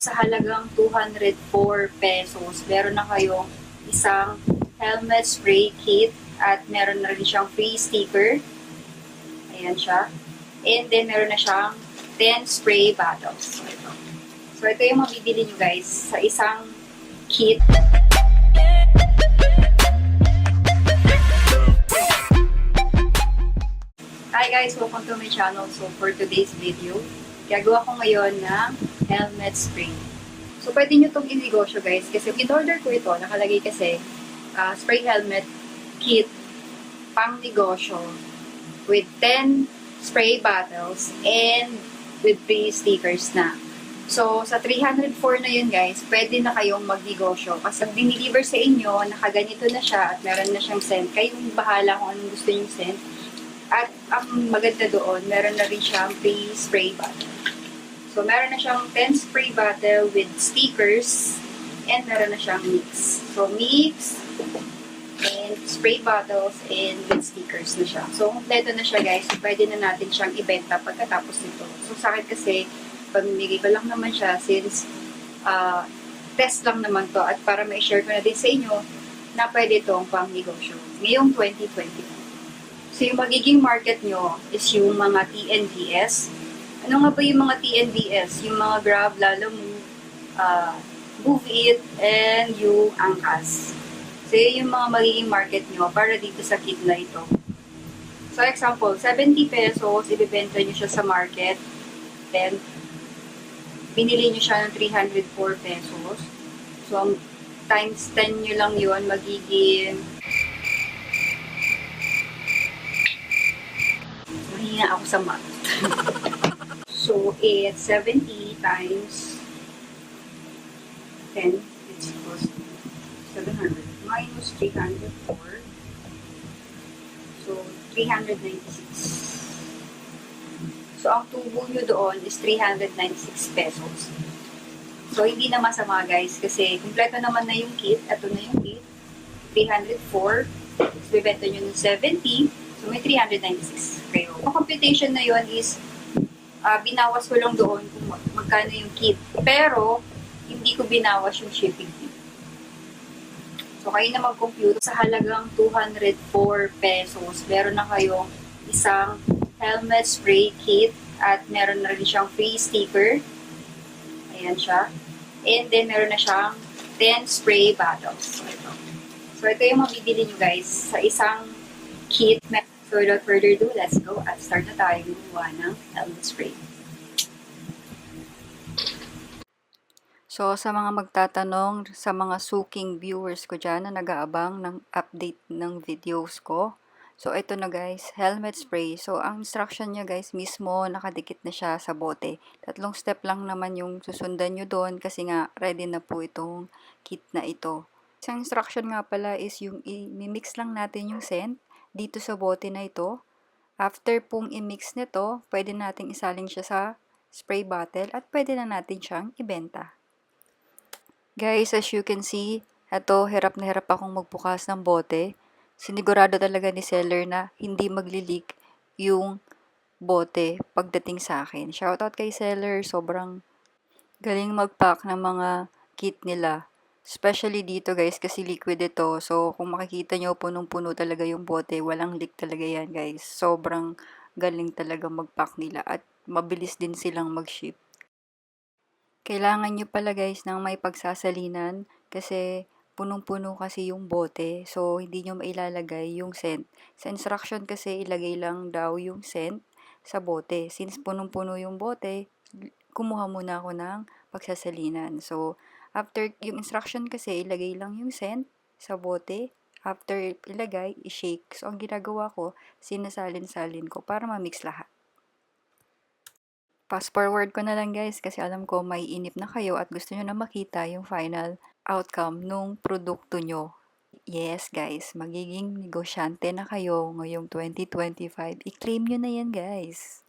Sa halagang 204 pesos, meron na kayong isang helmet spray kit at meron na rin siyang free sticker. Ayan siya. And then, meron na siyang 10 spray bottles. So, ito yung mabibili nyo guys sa isang kit. Hi guys! Welcome to my channel. So, for today's video, gagawa ko ngayon ng helmet spray. So, pwede nyo itong inegosyo guys. Kasi in-order ko ito, nakalagay kasi spray helmet kit pang negosyo with 10 spray bottles and with free stickers na. So, sa 304 na yun guys, pwede na kayong magnegosyo. Kasi diniliver sa inyo, nakaganito na siya at meron na siyang scent. Kayong bahala kung anong gusto yung scent. At ang maganda doon, meron na rin siyang free spray bottle. So, meron na siyang 10 spray bottle with stickers and meron na siyang mix. So, mix and spray bottles and with stickers na siya. So, kompleto na siya guys. So, pwede na natin siyang ibenta pagkatapos nito. So, sa akin kasi, pamimigay ko lang naman siya since test lang naman to at para ma-share ko na din sa inyo na pwede itong pang negosyo ngayong 2020. So, yung magiging market nyo is yung mga TNVS. Ano nga ba yung mga TNVS? Yung mga Grab, Lalamove, Move It, and yung Angkas. So, yun yung mga magiging market nyo para dito sa kit na ito. So, example, 70 pesos, ibibenta nyo siya sa market. Then, binili nyo siya ng 304 pesos. So, times 10 nyo lang yun, magiging mahina ako sa math. So, it's 70 times 10, it's equals 700 minus 304. So, 396. So, ang tubo nyo doon is 396 pesos. So, hindi na masama guys kasi kumpleto naman na yung kit. Ito na yung kit. 304. So, bibenta nyo ng 70. So, may 396 kayo. Ang computation na yun is binawas ko lang doon kung magkano yung kit. Pero, hindi ko binawas yung shipping fee. So, kayo na mag-compute. Sa halagang 204 pesos, meron na kayong isang helmet spray kit at meron na rin siyang free sticker. Ayan siya. And then, meron na siyang 10 spray bottles. So, ito yung mabibili nyo guys sa isang kit. So, without further ado, let's go at start na tayo gumawa ng helmet spray. So, sa mga magtatanong, sa mga suking viewers ko dyan na nag-aabang ng update ng videos ko. So, ito na guys, helmet spray. So, ang instruction niya guys, mismo nakadikit na siya sa bote. 3 step lang naman yung susundan nyo doon kasi nga ready na po itong kit na ito. Isang instruction nga pala is yung i-mix lang natin yung scent dito sa bote na ito. After pong i-mix nito, pwede nating isalin siya sa spray bottle at pwede na natin siyang ibenta. Guys, as you can see, ito, hirap na hirap akong magbukas ng bote. Sinigurado talaga ni seller na hindi magli-leak yung bote pagdating sa akin. Shoutout kay seller, sobrang galing mag-pack ng mga kit nila. Especially dito guys, kasi liquid ito. So, kung makikita nyo, punong-puno talaga yung bote. Walang leak talaga yan guys. Sobrang galing talaga mag-pack nila. At mabilis din silang mag-ship. Kailangan nyo pala guys ng may pagsasalinan. Kasi punong-puno kasi yung bote. So, hindi nyo mailalagay yung scent. Sa instruction kasi, ilagay lang daw yung scent sa bote. Since punong-puno yung bote, kumuha muna ako ng pagsasalinan. So, after yung instruction kasi, ilagay lang yung scent sa bote. After ilagay, i-shake. So, ang ginagawa ko, sinasalin-salin ko para ma-mix lahat. Fast forward ko na lang guys kasi alam ko may inip na kayo at gusto nyo na makita yung final outcome nung produkto nyo. Yes guys, magiging negosyante na kayo ngayong 2025. I-claim nyo na yan guys.